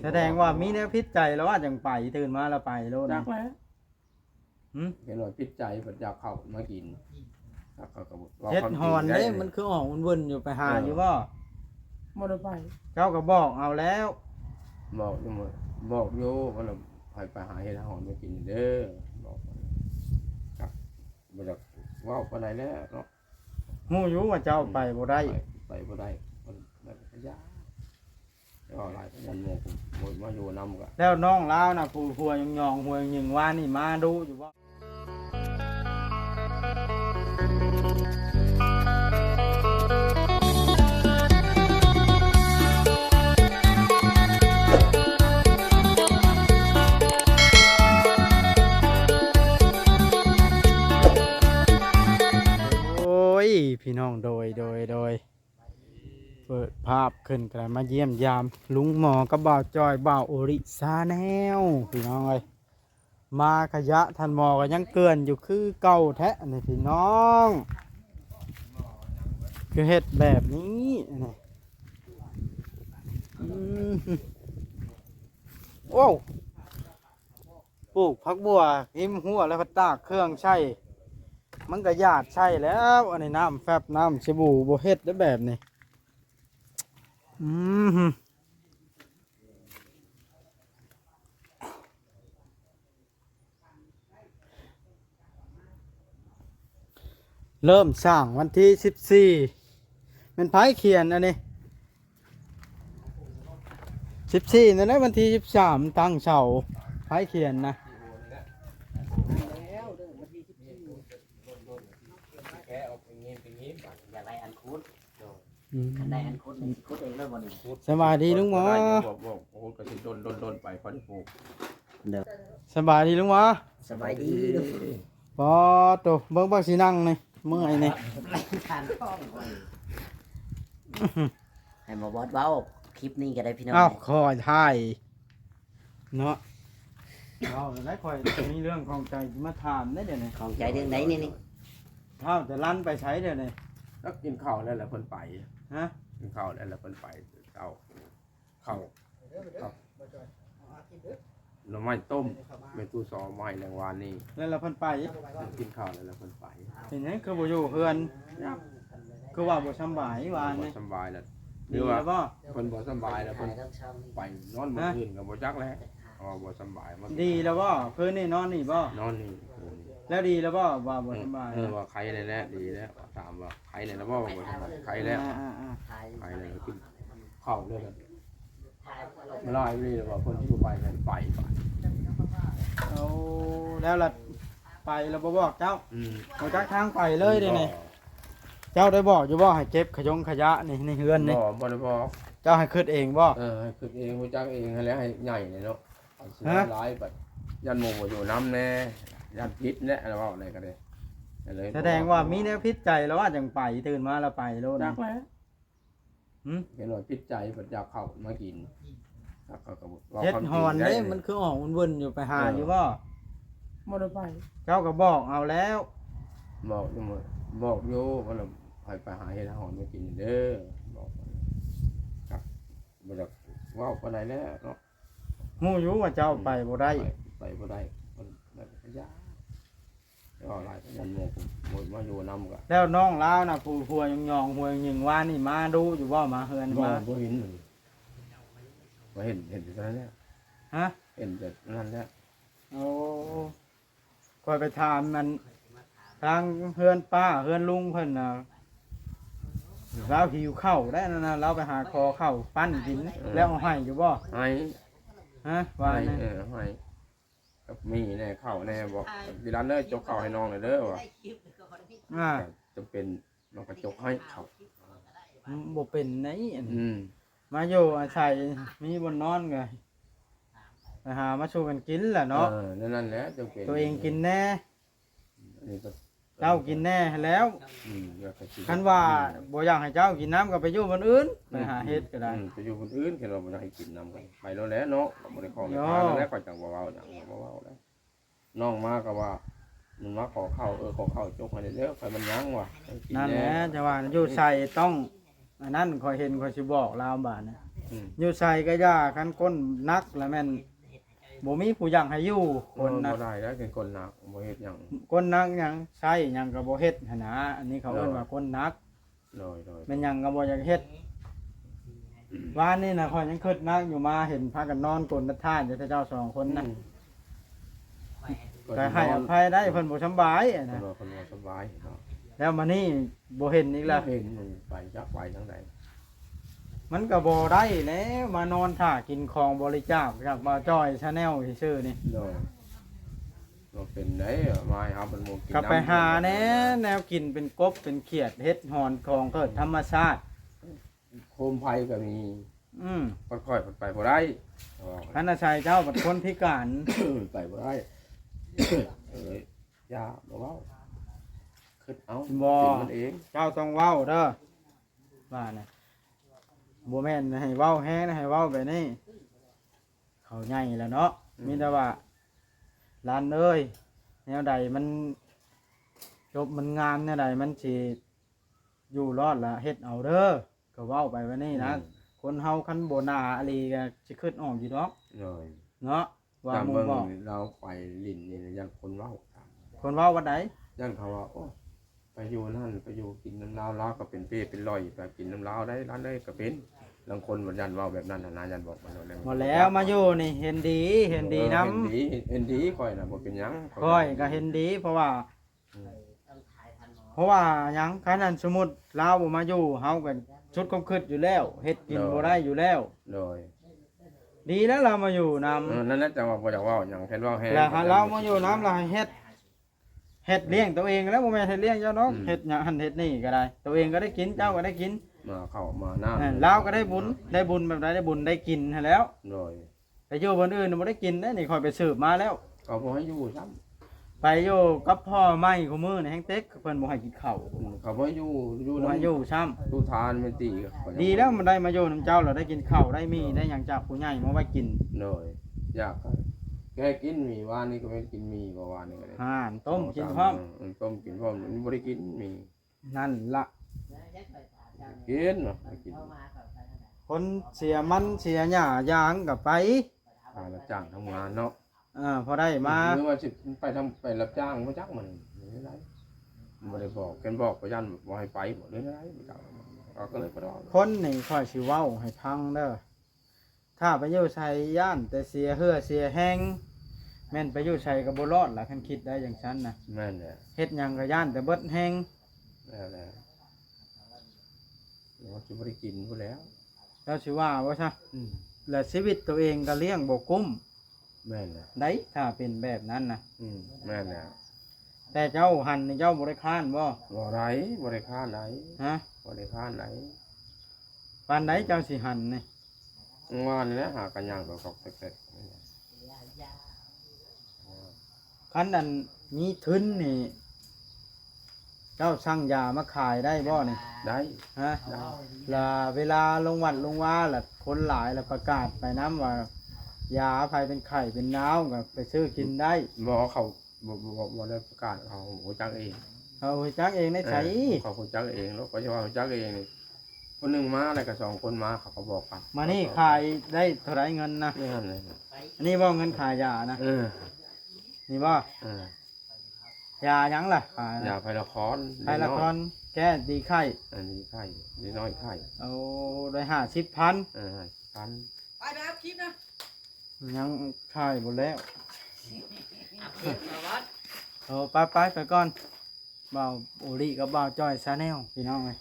แสดงว่ามีแนวพิษใจแล้วว่าจังไปตื่นมาแล้วไปโลด จั นะ กแล้ว เห็นว่าพิษใจเพิ่นอยากเข้ามากินแล้วเขาก็ว่า เฮ็ด ความจ ห ริง อน ได้ เด้มันคือออกวนๆอยู่ไปหาอยู่บ่ บ่ได้ไป เจ้าก็บอกเอาแล้ว บอกอยู่มื้อบอกอยู่ว่าเราไปหาเฮ็ดหอนมากินเด้อบอกครับบ่ได้เว้าปานใดแล้วเนาะ ฮู้อยู่ว่าเจ้าไปบ่ได้ ไปบ่ได้มันแบบยากก็หลายยันโมผมมาอยู่นำก็ แล้วน้องลาวน่ะผู้หัวยองๆหัวยิงว่านี่มาดูอยู่บ่โอ้ยพี่น้องโดยเปิดภาพขึ้นกระมาเยี่ยมยามลุงหมอกับบ่าวจอยบ่าวโอริซาแนวพี่น้องเอ้ยมาขยะท่านหมอก็ยังเกินอยู่คือเก่าแท้นี่พี่น้องคือเฮ็ดแบบนี้นี่โอ้ปลูกผักบัวหิมหัวแล้วก็ตากเครื่องใช้มันก็ญาติใช่แล้วอันนี้น้ำแฟบน้ำสบู่โบเฮ็ดได้แบบนี้เริ่มสร้างวันที่14เป็นไผเขียนอันนี้14นั่นแหละวันที่13ตั้งเสาไผเขียนนะสบายดีลุงหมอ บอกโอ้ก็สิโดนไปพอได้ปลูก สบายดีลุงหมอ สบายดีลูก ปอโตเบิ่งบักสินั่งนี่เมื่อยนี่ ทานข้องให้มาบอสเว้าคลิปนี้ก็ได้พี่น้อง อ้าวคอยถ่ายเนาะเอาแล้วคอยจะมีเรื่องของใจมาถามได้เดี๋ยวนี้ ของใจเรื่องไหนนี่ เท่าจะลั่นไปใช้เดี๋ยวนี้ แล้วกินข้าวแล้วแหละเพิ่นไป ฮะ กินข้าวแล้วแหละเพิ่นไปเอาข้าวหน่อไม้ต้มเมตูซอไม้แรงวานนี่ แล้วเราเพิ่นไป กินข้าวแล้วแหละเพิ่นไป เห็นไหมคือบ่อยู่เพื่อนคือว่าบ่สำบายหวาน บ่ นี่ สบายแล้วห ดี รือว่า แล้วบ่ เพิ่นบ่สบายแล้วเพิ่นไปนอนมื้ออื่นก็บ่จักแล้วอ๋อบ่สบายมัน ดีแล้วบ่เพิ่นนี่นอนนี่บ่ นอนนี่คืนนี้ แล้วดีแล้วบ่ว่าบ่สำบาย ว่าใครเลยแหละดีแล้วถามว่าใครเลยนะบ่บ่สบายใครแล้ว อ่า ใครเลยกินข้าวด้วยกันมาเล่าให้พี่เลยว่าคนที่กูไปกันไป ๆเอาแล้วล่ะไปแล้วบ่บอกเจ้า อืม บ่จักทางไปเลยเด้นี่เจ้าได้บอกอยู่บ่ให้เก็บขยะนี่ในเฮือนนี่ บ่ได้บอก เจ้าให้คิดเองบ่ ให้คือเองรู้จักเองให้แล้วให้ใหญ่เลยเนาะสิหลายบัดยันหมู่บ่อยู่น้ำแน่ยันพิษแน่อะไรว่าอะไรก็ได้เลย แสดงว่ามีแนวพิษใจแล้วว่าจังไปตื่นมาแล้วไปโลด จั นะ กแล้ว เห็นว่าพิษใจเพิ่นอยากเข้ามากินแล้วก็ว่า เฮ็ด ความจ ห ริ อง น ได้ เด้มันคือออกวนๆอยู่ไปหาอยู่บ่ บ่ได้ไป เจ้าก็บอกเอาแล้ว บอกอยู่มื้อบอกอยู่ว่าเราไปหาเฮ็ดหอนมากินเด้อบอกครับบ่ได้เว้าปานใดแล้วเนาะ ฮู้อยู่ว่าเจ้าไปบ่ได้ ไปบ่ได้มันแบบยากก็หลายยันโมผมมาอยู่นำก็ แล้วน้องลาวน่ะผู้หัวยองๆหัวยิงว่านี่มาดูอยู่บ่มาเฮือน บ่ มา บ่เห็นเลยบ่เห็นแต่นั้นแหละ ฮะ เห็นแต่นั้นแหละ โอ้คอยไปถามมันทางเฮือนป้าเฮือนลุงเพิ่นน่ะเราหิวข้าวได้นั่นน่ะเราไปหาคอข้าวปั้นกินแล้วเอาให้อยู่บ่ ให้ ฮะว่า ให้ นั่น ให้กับมีแน่เข้าแน่บอกดิรันเด้อจกเข้าให้น้องหน่อยเด้อว่า อ่า จำเป็นน้องก็จกให้เขา บ่เป็นไหนอันนี้ อืม มาอยู่อาศัยมีบนนอนไงไปหามาชูกันกินแหละเนาะ นั่นแหละจำเป็น ตัวเองกินแน่ อันนี้ก็ เจ้ากินแน่แล้ว แล้วก็สิ คันว่าบ่อยากให้เจ้ากินน้ำก็ไปอยู่บนอื่นไปหาเฮ็ดก็ได้ ไปอยู่คนอื่นแค่เราบ่ได้ให้กินนำกันไปแล้วแหละเนาะเราบ่ได้ขอในทางแล้วก็จังบ่เว้าจังบ่เว้าแล้วน้องมาก็ว่ามันมาขอเข้าขอเข้าจกให้เด้อไปมันยังว่ะ นั่นแหละแต่ว่าอยู่ใส่ต้อง อันนั้นคอยเห็นคอยสิบอกลาวบาดนะ อืม อยู่ใส่ก็ย่าคันก้นนักแล้วแม่นบ่มีผู้ยังให้อยู่คนนะ บ่ได้แล้วเป็นคนหนักบ่เฮ็ดหยัง ก้นนักหยังใช้หยังก็บ่เฮ็ดหันนะอันนี้เขาเอิ้นว่าก้นนัก โดย แม่นหยังก็บ่อยากเฮ็ดวานนี้น่ะคอยยังคิดนักอยู่มาเห็นพากันนอนกลนท่านอยู่แต่เจ้าสองคนนะก็ให้อภัยได้เพิ่นบ่สำบายอะ นะ นะ คนบ่สบายเนาะ แล้วมานี่บ่เห็นอีกแล้ว เห็นมันไปจักไปทางใด มันก็บ่ได้แล้วมานอนท่ากินของบริจาคจากบ่าวจ้อยชาแนลซื่อๆนี่ โดยเราเป็นได้มาให้เฮาเป็นหมู่กิน ก็ไปหาแนวกินเป็นกบเป็นเขียดเฮ็ดหอนของเกิดธรรมชาติ โคมไผก็มี อืม ค่อยๆไปบ่ได้ พันชัยเจ้าเป็นคนพิการ ไปบ่ได้เอ้ยอย่าบ่เว้าคิดเอา บ่ เป็นมันเอง เจ้าต้องเว้าเด้อว่าน่ะบ่แม่นให้เว้าแฮงนะให้เว้าแบบนี้เขาใหญ่แล้วเนาะมีแต่ว่าหลานเอ้ยแนวใดมันจบมันงามแนวใดมันสิอยู่รอดละเฮ็ดเอาเด้อก็เว้าไปว่านี่นะคนเฮาคันบ่น่าอหลีก็สิคิดออกอยู่ดอก เลย เนาะว่า ตาม หมู่ เบิ่ง บอก เราไปลิ้นนี่ยังคนเว้า คนเว้าว่าใด ยังเขาว่าโอ้ไปอยู่นั่นไปอยู่กินน้ำลาวลาวก็เป็นเป้เป็นรอยไปกินน้ำลาวได้ร้านได้ก็เป็นบางคนมันยันเว้าแบบนั้นนะยันบอกมัน หมดแล้วมาอยู่นี่เห็นดีเห็นดีนำ เห็นดีค่อยน่ะบ่เป็นหยัง ค่อยก็เห็นดีเพราะว่าหยังคันนั้นสมมุติลาวบ่มาอยู่เฮาก็ชุดความคิดอยู่แล้วเฮ็ดกินบ่ได้อยู่แล้ว โดย ดีแล้วเรามาอยู่นำ นั่นแหละจังว่าบ่อยากเว้าหยังแค่เว้าแฮง แล้วหาเรามาอยู่นำเราให้เฮ็ดเลี้ยงตัวเองแล้วบ่แม่นเฮ็ดเลี้ยงเจ้าน้องเฮ็ดหยังหันเฮ็ดนี่ก็ได้ ตัวเองก็ได้กินเจ้าก็ได้กิน มาเข้ามาน้ำ ลาวก็ได้บุญแบบใดได้บุญได้กินหันแล้ว โดย ไปอยู่บนอื่นบ่ได้กินเด้นี่ค่อยไปสืบมาแล้ว ก็บ่ให้อยู่ซ้ำ ไปอยู่กับพ่อไม้ของมือนี่แฮงเต็กเพิ่นบ่ให้กินข้าว เขาบ่ให้อยู่ มาอยู่ซ้ำ ตู้ทานมันตี ดีแล้วมันได้มาอยู่น้ำเจ้าเราได้กินข้าวได้มีได้หยังจากผู้ใหญ่มาไว้กิน โดยอยากแกกินมีวานนี้ก็ไม่กินมีเมื่อวานนี้ก็ได้ ห่านต้มกินพร้อม ต้มกินพร้อมมันบ่ได้กินมี นั่นละ กินเนาะกิน คนเสียมันเสียหญ้ายางกับไป รับจ้างทำงานเนาะ พอได้มา หรือว่าสิไปรับจ้างบ่จักมันไม่ได้บ่ได้บอกกันบอกประยันบ่ให้ไปบ่ได้ได้บ่จักก็เลยบ่ได้ คนนี่ค่อยสิเว้าให้พังเด้อถ้าไปอยู่ใส่ย่านแต่เสียเหือเสียแห้งแม่นไปอยู่ใส่ก็บ่รอดล่ะคันคิดได้อย่างฉันน่ะ แม่นแหละ เฮ็ดหยังก็ย่านแต่เบิดแห้ง แล้วเราสิบ่ได้กินพุ่นแล้ว แล้วสิว่าว่าซะและชีวิตตัวเองก็เลี้ยงบ่กุ้ม แม่นแหละ ได้ถ้าเป็นแบบนั้นน่ะ แม่นแหละ แต่เจ้าหันนี่เจ้าบ่ได้ค้านบ่ บ่ได้บ่ได้ค้านไหน ฮะ บ่ได้ค้านไหน ปานใดเจ้าสิหันนี่ ว่านี่แหละหากันย่างตอกๆแตก คันนั้นมีทุนนี่ เจ้าสั่งยามาขายได้บ่นี่ ได้ ฮะแล้วเวลาลงวัดลงว่าล่ะคนหลายแล้วประกาศไปน้ำว่า ยาภัยเป็นไข้เป็นหนาวก็ไปซื้อกินได้ บ่เขาบ่ได้ประกาศเขาหูจักเอง เอาไปจักเองได้ใช้ เขาหูจักเองแล้วก็จะว่าหูจักเองนี่คนหนึงมาแล้วก็2คนมาเขาก็บอกกัน มานี่ขายได้เท่าไรเงินนะ นี่นั่นเลย อันนี้บ่เงินขายยานะนี่บ่ ยาหยังล่ะขาย ยาไพละคร ไพละครแก้ดีไข้ อันนี้ไข้นี่น้อยไข้ เอาได้50,000 พัน ไปนะครับคลิปนะ ยังขายหมดแล้วไปก่อนบ่าวโอริกับบ่าวจอยซาแนลพี่น้องเลย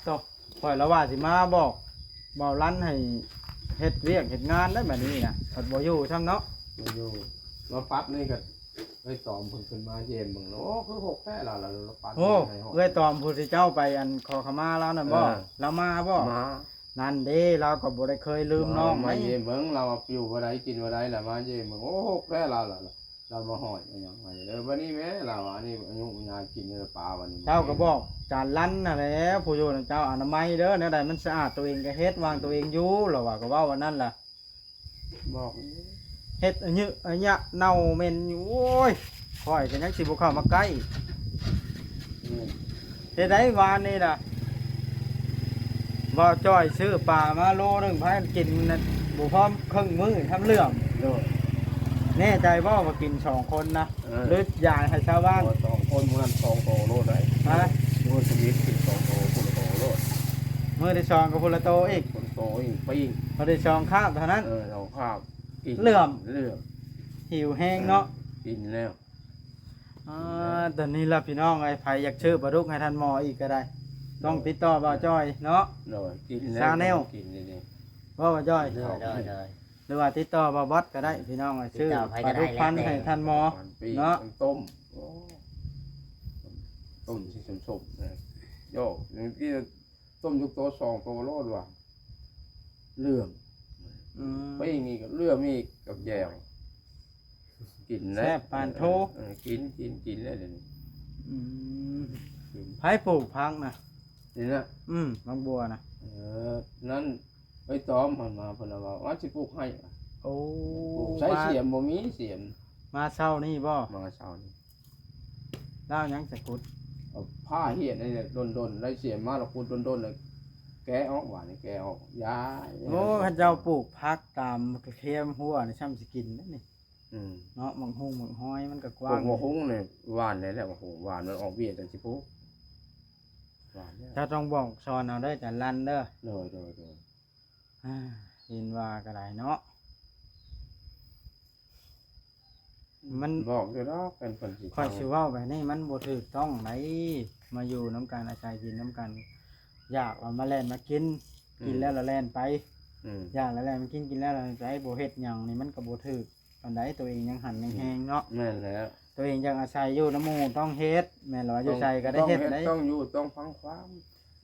ตกปล่อยละว่าสิมาบอกบ่าวลั่นให้เฮ็ดเรียกเฮ็ดงานได้แบบนี้นะผัดบ่อยู่ช่ำเนาะ อยู่มาปั๊บนี่ก็ไปตอมเพิ่นขึ้นมาเยี่ยมเบิ่งโอ้คือ6แท้ล่ะเราปั๊บ โอ้เอ้ยตอมผู้ที่เจ้าไปอันขอขมาแล้วนั่นบ่เรามาบ่ มา นั่นเด้เราก็บ่ได้เคยลืมน้อง มา ไหม เยี่ยมเบิ่งเราอยู่บ่ได้กินบ่ได้ล่ะมาเยี่ยมเบิ่งโอ้6แท้ล่ะเรามาหอยมันหยังมาเด้อวันนี้แม่เราอันนี้อายุยากินเนื้อปลาวันนี้ เจ้าก็บอกจานลั่นน่ะแหละผู้อยู่นั่นเจ้าอนามัยเด้อแนวใดมันสะอาดตัวเองก็เฮ็ดวางตัวเองอยู่แล้วว่าก็เว้าว่านั่นล่ะ บอก เฮ็ดอันยะเน่าเหม็นอยู่โอ้ยข่อยก็ยังสิบ่เข้ามาใกล้เฮ็ดได้วานนี่ล่ะ บ่จ้อยซื้อปลามาโลหนึงพากันกินนั่นบ่พร้อมครึ่งมื้อทำเรื่อง โดย แน่ใจบ่ว่ากินสองคนนะหรืออยากให้ชาวบ้าน สองคนมัน2โตโลดได้ ฮะ โลดชีวิตกิน2โตคนละโตโลด มื้อที่สองกับพุ่นละโตอีก คนโตอีกปิ้ง มื้อที่สองคาบเท่านั้น เราข้าวกิน เหลื่อม เลื่อม หิวแห้งเนาะ กินแล้ว ตอนนี้ล่ะพี่น้องไอ้ไผอยากชื่อปลาดุกให้ท่านหมออีกก็ได้ ต้องติดต่อบ่าวจ้อยเนาะ โดยกินแล้ว ชาแนล กินนี่ บ่าวจ้อย เด้อ หรือว่าติดต่อบ่าวบอสก็ได้พี่น้องไอ้ชื่อ ติดต่อไผ ป ก็ ลา ได้ ดุกพันธุ์ แล้วแต่ ให้ท่านหมอ ปิ้ง เนาะ ต้มโอ้ต้มที่สมๆนะโยกอย่างที่ต้มยุกโต2โตโลดว่ะเลื่อม อืม ปิ้งนี่ก็เลื่อมอีกกับแยวกินนะ แซ่บปานโท กินแล้วเดี๋ยวนี้ อืม กิน ไผปลูกพักนะ นี่นะ บางบัวนะ นั่นไปต้อมมันมาเพิ่นว่าสิปลูกให้ โอ้ ปลูกใช้เสียมบ่มีเสียม มาเช้านี่บ่ มาเช้านี้ เล่ายังจะกุด เอาผ้าเหียดนี่เนี่ยดนๆได้เสียมมาแล้วกูดนๆเลยแกะออกหวานนี่แกะออกย้าย โอ้ข้าเจ้าปลูกพักตามเค็มหัวนี่ช่ำสิกินนั่นนี่ อืม เนาะมังหุงมังห้อยมันก็ก ปลู ว้าง กมะฮุ้งเนี่ยหวานได้แล้วมะฮุ้งหวานมันออกเบี้ยจังสิปลูกหวานเนี่ย เจ้าต้องบอกสอนเอาเด้อจันลันเด้อ โดย ยินว่าก็ได้เนาะมัน บอกอยู่แล้วเป็นคนสิ ค่อยสิเว้าไปนี่มันบ่ถูกต้องไหนมาอยู่น้ำกันอาศัยกินน้ำกัน อยากเอามาแล่นมากินกินแล้วละแล่นไป อืม อยากละแล่นมากินแล้วละแล่นไปบ่เฮ็ดหยังนี่มันก็บ่ถูกปานใดตัวเองยังหันยังแฮงเนาะ แม่นแล้ว ตัวเองยังอาศัยอยู่น้ำหมู่ต้องเฮ็ดแม่นว่าอยู่ใส่ก็ได้เฮ็ดได้ ต้องอยู่ต้องฟังความ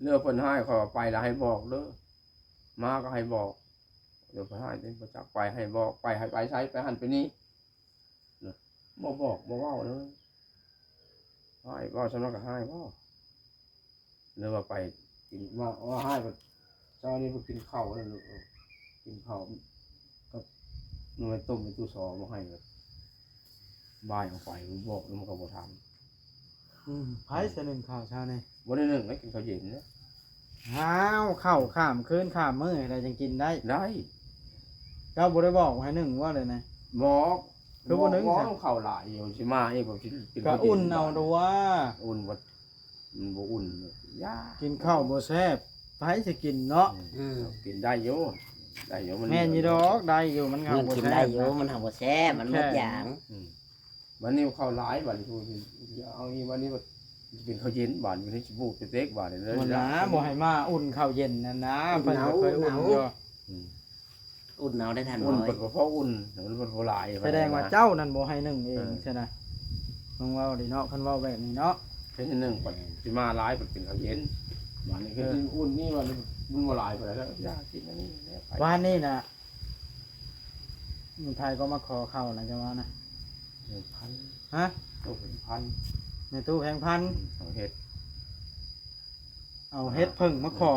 เลือกเพิ่นให้ขอไปแล้วให้บอกเด้อมาก็ให้บอกเดี๋ยวเพิ่นให้เด้บ่จักไปให้บอกไปให้ไปใช้ไปหันไปนี่บ่บอกบ่เว้าเลยให้เว้าสำนักก็ให้บ่หรือว่าไปกินว่าให้ก็เจ้านี่ไปกินข้าวแล้วลูกกินข้าวกับหน่วยต้มในตู้ซอบ่ให้ก็บ่ายออกไปบอกแล้วมันก็บ่ทำ ไผเสนึงข้าวเช้านี่ บ่ได้นึ่งแล้วกินข้าวเย็นนะ อ้าวข้าวข้ามคืนข้ามมื้ออะไรจังกินได้ ได้ เจ้าบ่ได้บอกให้นึ่งว่าเลยนะ บอก คือบ่นึ่ง บอก จ้ะ ข้าวหลายอยู่สิมาเองผมสิกิน ก็ ข้าวย็ อุ่นเอาดูว่า อุ่นบ่มันบ่อุ่นยา กินข้าวบ่แซ่บไผสิกินเนาะ กินได้อยู่ได้อยู่มัน แม่นอยู่ดอกได้อยู่มันข้าว มัน บ่ กิน แซ่ ได้ บ อยู่มันทำบ่แซ่บมันหมดอย่าง วันนี้ข้าวหลายบัดนี้เอาอีวันนี้กินข้าวเย็นบัดวันนี้สิบุกสเต็กบัดนี้เลย มันนะบ่ให้มาอุ่นข้าวเย็นนั่นนะเพิ่นก็เคยอุ่นอยู่ อุ่นเอาได้ทัน อุ่น น้อย บ่พออุ่นมันบ่หลาย แสดงว่าเจ้านั่นบ่ให้นึ่งเองใช่นะมึงเว้าดิเนาะเพิ่นเว้าแบบนี้เนาะ แค่นึงบัดสิมาหลายบัดกินข้าวเย็นบัดนี้คือกินอุ่นนี่บัดมันบ่หลายไปแล้วยากินอันนี้แล้วไป วานนี้น่ะมันไทยก็มาขอเข้านะจังว่านะ 1,000 ฮะ ตัวเป็นพัน ในตู้แพงพัน เอาเห็ด เอาเฮ็ดเพิ่งมาขอ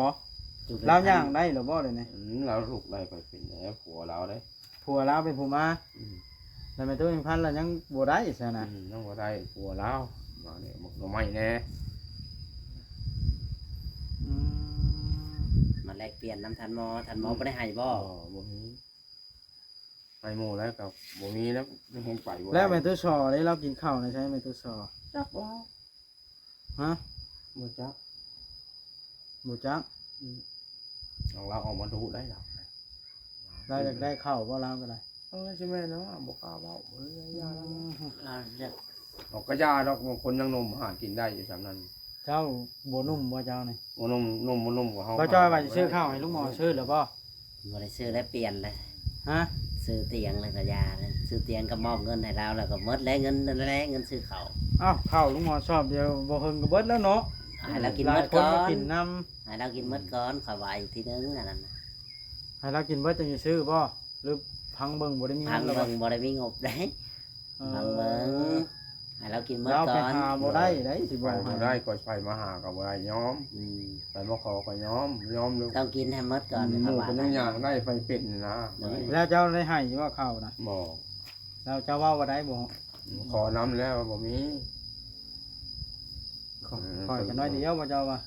จุด เราย่างได้หรือบ่เลยนี่ เราลูกได้ไปเป็นแล้วผัวเราได้ ผัวเราเป็นผู้มาแล้วในตู้แพงพันเรายังบ่ได้ซะนะ น้องก็ได้ผัวเรามาเนี่ยหมกหน่อไม้แน่ อืม มาแลกเปลี่ยนน้ำทันหมอบ่ได้ให้บ่ บ่มีไปหมู่แล้วกับบ่มีแล้วไม่แห้งไปบ่ แล้วแม่ตู้ชอนี่เรากินข้าวนะใช่แม่ตู้ชอ จักบ่ ฮะ บ่จัก บ่จัก เราออกมาดูได้หรอก เราอยากได้ข้าวบ่เราก็ได้ ใช่ไหมเนาะบ่กล้าเว้าเลยยาแล้ว เราจะ ออกก็ยาดอกบางคนยังนมหากินได้อยู่สำนั้น เจ้าบ่นุ่มบ่เจ้านี่ บ่นมกว่าเฮา ก็จ้อยว่าสิซื้อข้าวให้ลุงหมอซื้อหรือบ่ บ่ได้ซื้อแล้วเปลี่ยนเลย ฮะ ซื้อเตียงแล้วก็ยาเลยซื้อเตียงก็มอบเงินให้เราแล้วก็หมดแล้วเงินนั่นแหละเงินซื้อข้าว อ้าวข้าวลุงหมอชอบเดียวบ่เฮิงก็เบิดแล้วเนาะ ให้เรากิน ห หม ลาย ด คน ก่อ มาน กินน้ำ ให้เรากินหมดก่อนขอยว่าอีกทีนึงอันนั้นน่ะ ให้เรากินเบิดจังสิซื้อบ่หรือพังเบิ่งบ่ได้มี พัง เงินแล้ว เบิ่ บ่ งบ่ได้มีงบได้ พังเบิ่งให้เรากินหมด เรา ก่ ไป อน หาบ่ได้ได้สิ ไป บอก บ่ ให้ ได้ก็ไปมาหาก็บ่ได้ยอม อืม ไปมาขอก็ยอมเลย ต้องกินให้หมดก่อน ห ขอ มู่ ยว่า เป็นอย่างได้ไปเป็นนะ แล้วเจ้าได้ให้ว่าข้าวนะ บอก แล้วเจ้าว่าบ่ได้บ่ ขอน้ำแล้วบ่มี ขอกันน้อยเดียวบ่เจ้าว่า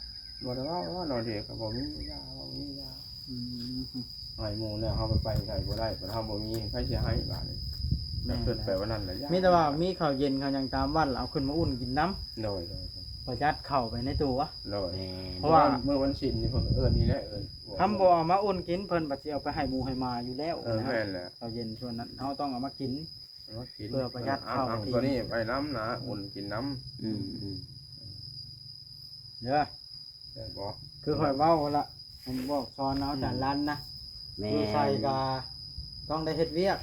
บ่ได้ว่าเราเด็กก็บ่มียาบ่มียา อืม ให้หมู่แล้วเฮาไปใส่บ่ได้บ่ทำบ่มีใครสิให้บาดนี้แม่เกิดไปวันนั้นแหละยา มีแต่ว่ามีข้าวเย็นข้าวหยังตามวันเอาขึ้นมาอุ่นกินน้ โดย ำประหยัดเข้าไปในตัว โดย แม่ เพราะว่า เมื่อวันศิลป์นี่เพิ่นเอิ้นนี่แหละเอิ้น ทำบ่เอามาอุ่นกินเพิ่นบัดสิเอาไปให้หมู่ให้หมาอยู่แล้ว แม่นแหละ ข้าวเย็นช่วงนั้นเฮาต้องเอามากิน มากิน เพื่อประหยัดข้าว เอาตัวนี้ไปน้ำนะอุ่นกินน้ อืม เด้อ ำแต่บ่ คือข่อยเว้าละผมบอกสอนเอาแต่ลันนะ แม่ อยู่ใส่กาต้องได้เฮ็ดเวียก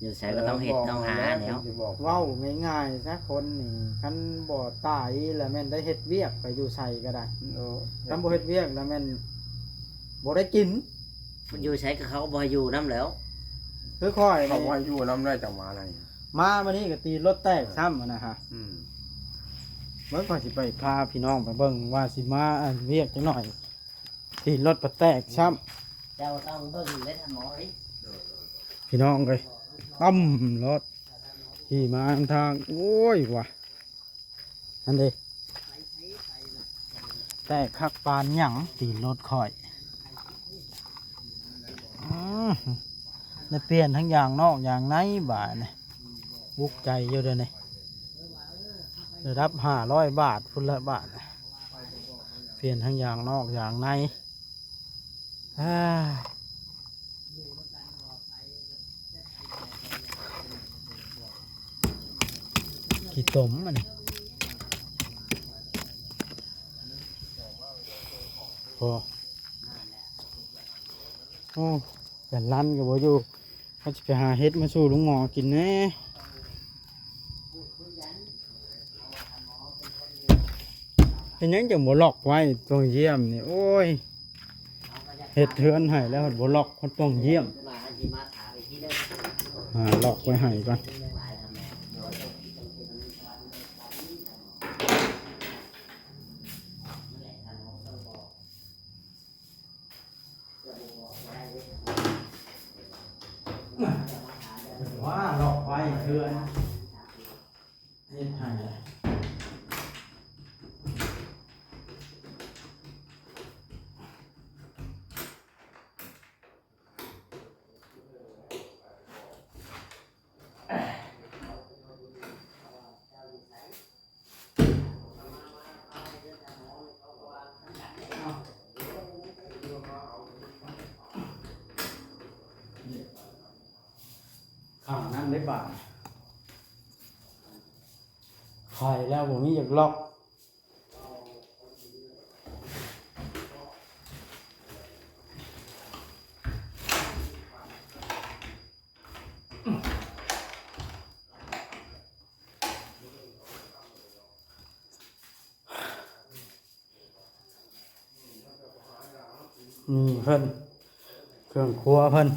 อยู่ใส่ก็ต้องเฮ็ดต้องหาแล้ว เว้าง่ายๆซะคนนี่คันบ่ตายแล้วแม่นได้เฮ็ดเวียกไปอยู่ใส่ก็ได้ โอ้ คันบ่เฮ็ดเวียกแล้วแม่นบ่ได้กิน อยู่ใช้ก็เขาก็บ่ให้อยู่นํแล้ว คือค่อย เขา นี่ ว่าอยู่น้ำได้จังหวะอะไร มามื้อนี้ก็ตีรถแตกซ้ำอะนะฮะ อืม เมื่อก่อนสิไปพาพี่น้องไปเบิ่งว่าสิมาอันเวียกจังหน่อยตีรถบ่แตกซ้ำ เจ้าต้องเบิ่งเด้ท่านหมอเอ้ย พี่น้องเลยตั้มรถขี่มาทางโอ้ยว่ะนั่นเด้แต่คักปานหยังตีรถข่อยได้เปลี่ยนทั้งอย่างนอกอย่างในบาทนี่บุกใจอยู่เด้อนี่ได้รับ500 บาทพุ่นละบาทเปลี่ยนทั้งอย่างนอกอย่างในอ้า ขี้ตมอันนี้พอโอ้แต่ลั่นกับบ่อยู่เขาจะไปหาเฮ็ดมาสู่ลุงหมอกินแน่เป็นหยังจังบ่ล็อกไว้ตรงเยี่ยมนี่โอ้ยเฮ็ดเทือนให้แล้วบ่ล็อกมันต้องเยี่ยม มาสิมาถามอีกทีเด้อ ล็อกไว้ให้ก่อน หลายท่านหมอ ว่าล็อกไว้เทือนเฮ็ดให้ข้างนั้นได้บาทใครแล้วผมมีอยากล็อกนี่เพิ่นเครื่องครัวเพิ่น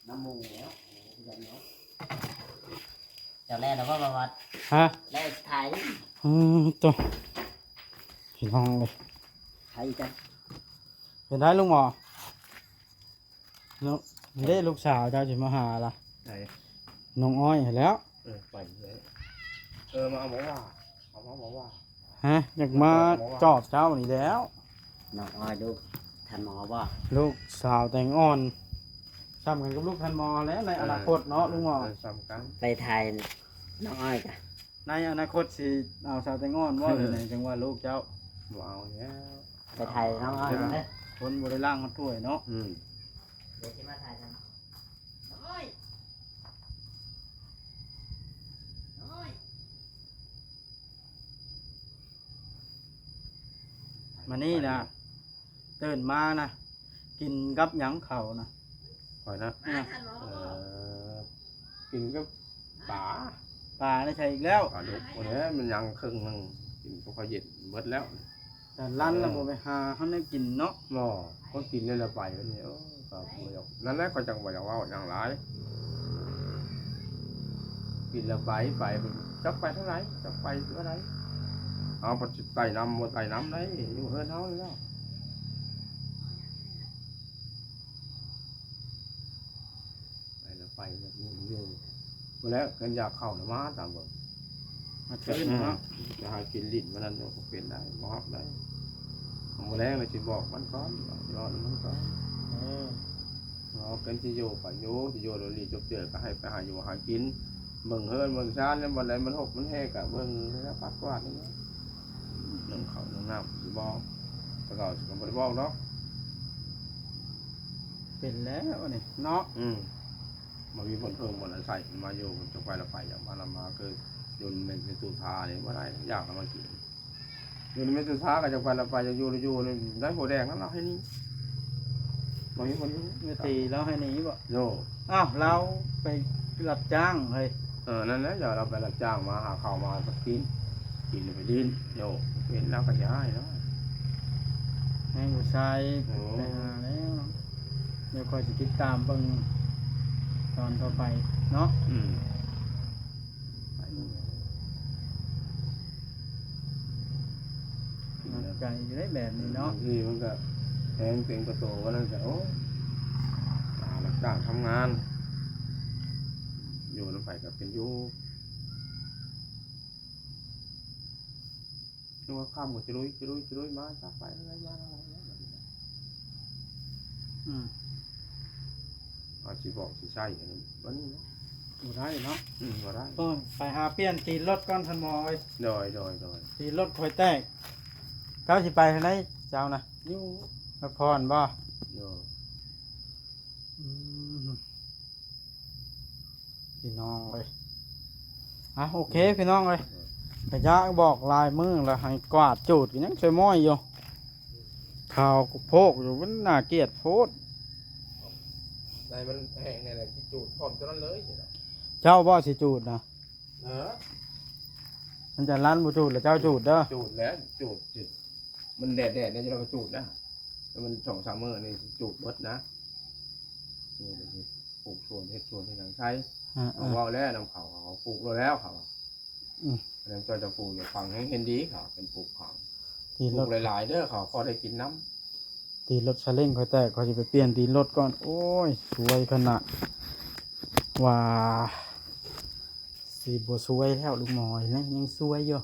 น้ำมูกแล้วเจ้าแรกแล้วก็มาวัด ฮะ แรกไทย ตัวพี่น้องเลย ไทยจ้ะ เป็นได้ลุงหมอลูกเด้ลูกสาวเจ้าจะมาหาล่ะ ไหน น้องอ้อยเห็นแล้ว ไปเลยมาเอาบอกว่าเอาบอกว่า ฮะอยากมาจอบเจ้านี่แล้ว น้องอ้อยดูท่านหมอบ่ ลูกสาวแต่งอ่อนซ้ำกันกับลูกทันมอแล้วในอนาคตเนาะลุงหมอ สำคัญ ไปไทยน้องอ้อยจ้ะ ในอนาคตสิเอาสาวแต่งอ่อนว่าอยู่ในจังหวัดลูกเจ้า บ่เอาแล้ว ไปไทยน้องอ้อยเด้อ คนบริล่างเขาถ้วยเนาะ เดี๋ยวสิมาไทยกันน้องอ้อยน้องอ้อย มานี่นะตื่นมานะกินกับหยังเขานะ คอยนะ เนี่ย ท่านหมอ กินก็ป่า ปลาได้ใช่อีกแล้ว ป่าดุกวันนี้มันยังครึ่งนึงกินก็ค่อยเย็นเบิดแล้ว แต่ลั่นแล้วบ่ไปหาเขาได้กินเนาะ หม้อก็กินได้ละไปวันนี้ก็บ่อยากนั่นแหละก็จังบ่อยากว่าอย่างไรกินละไปจักไปเท่าไหร่จักไปเท่าไหร่เอาไปไต่น้ำบ่ไต่น้ำได้อยู่เฮือนเฮาแล้วไปละไปแบบนี้อยู่แล้วกันอยากเข้าละมาตามเบิ่ง มาเชิญเนาะ จะหากินลิ้นมันนั่นก็เป็นได้บ่ฮับได้เอามาแรงเลยสิบอกมันก่อนรอมันก่อน เออ เราเป็นสิอยู่ก็อยู่สิอยู่แล้วนี่จบเจอก็ให้ไปหาอยู่หากินเบิ่งเฮินเบิ่งซ่านแล้วบ่ได้มันหกมันแหกก็เบิ่งแล้วปัดกวาดนี่เรื่องเขาเรื่องน้ำสิบอกแต่ก็สิบ่ได้บอกเนาะ เป็นแล้วนี่เนาะ มันมีผลเพิ่มผลใส่มาอยู่จะไปละไปอย่างมาละมาคือโยนเป็นตูทาเนี่ยว่าได้ยากมากินโยนเป็นตูทาก็จะไปละไปจะอยู่ได้หัวแดงนั่นเราให้นี่มันมีคน ไม่ตีแล้วให้หนีบ่ โย อ้าวเราไปรับจ้างเฮ้ย นั่นแหละเดี๋ยวเราไปรับจ้างมาหาข้าวมาสักกินไปดินโยเป็นแล้วก็ย้ายเนาะ ให้ผู้ชายไปหาแล้วเดี๋ยวคอยสิติดตามเบิ่งตอนต่อไปเนาะใจอยู่ได้แบบนี้เนาะ ที่มันก็แทงเต็งกระโตก็นั่นก็โอ้รับจ้างทำงานอยู่น้ำไฟกับเป็นอยู่นึกว่าข้ามหมดจะลุยมาจับไปอะไรมาอะไรเอาสิบอกสิใช่อันนี้วันนี้นะ บ่ได้เนาะ ก็ได้ โอ้ยไปหาเปลี่ยนตีนรถก่อนทันหมอเอ้ย โดย ตีนรถคอยแตกเจ้าสิไปทางไหนเจ้านะ อยู่ นครบ่ โดย พี่น้องเลยโอเคพี่น้องเลยพยาบอกลายมือแล้วให้กวาดจูดกันยังช่วยม้อยอยู่ข่าวโพกอยู่มันน่าเกลียดโพด ในมันแห้งในแหล่งที่จูดพร้อมตัวนั้นเลย เจ้าบ่สิจูดนะ อ มันจะลั่นบ่จูดแล้วเจ้าจูดเด้อ จูดแล้วจูดมันแดดเนี่ยเราก็จูดนะแล้วมัน2-3 มื้อนี่จูดเบิดนะนี่ปลูกส่วนเฮ็ดส่วนที่หลังใช้เอาว่าแล้วนำเขาปลูกแล้วเขาแล้วจะปลูกอย่าฟังให้เห็นดีเขาเป็นปลูกเขา ตี ป ร ลู ถ กหลายๆเด้อเขาพอได้กินน้ำ ตีรถซาเล้งคอยแตกเขาจะไปเปลี่ยนตีรถก่อนโอ้ยสวยขนาดว่าสีบัวสวยแล้วลูกหมอยนะยังสวยอยู่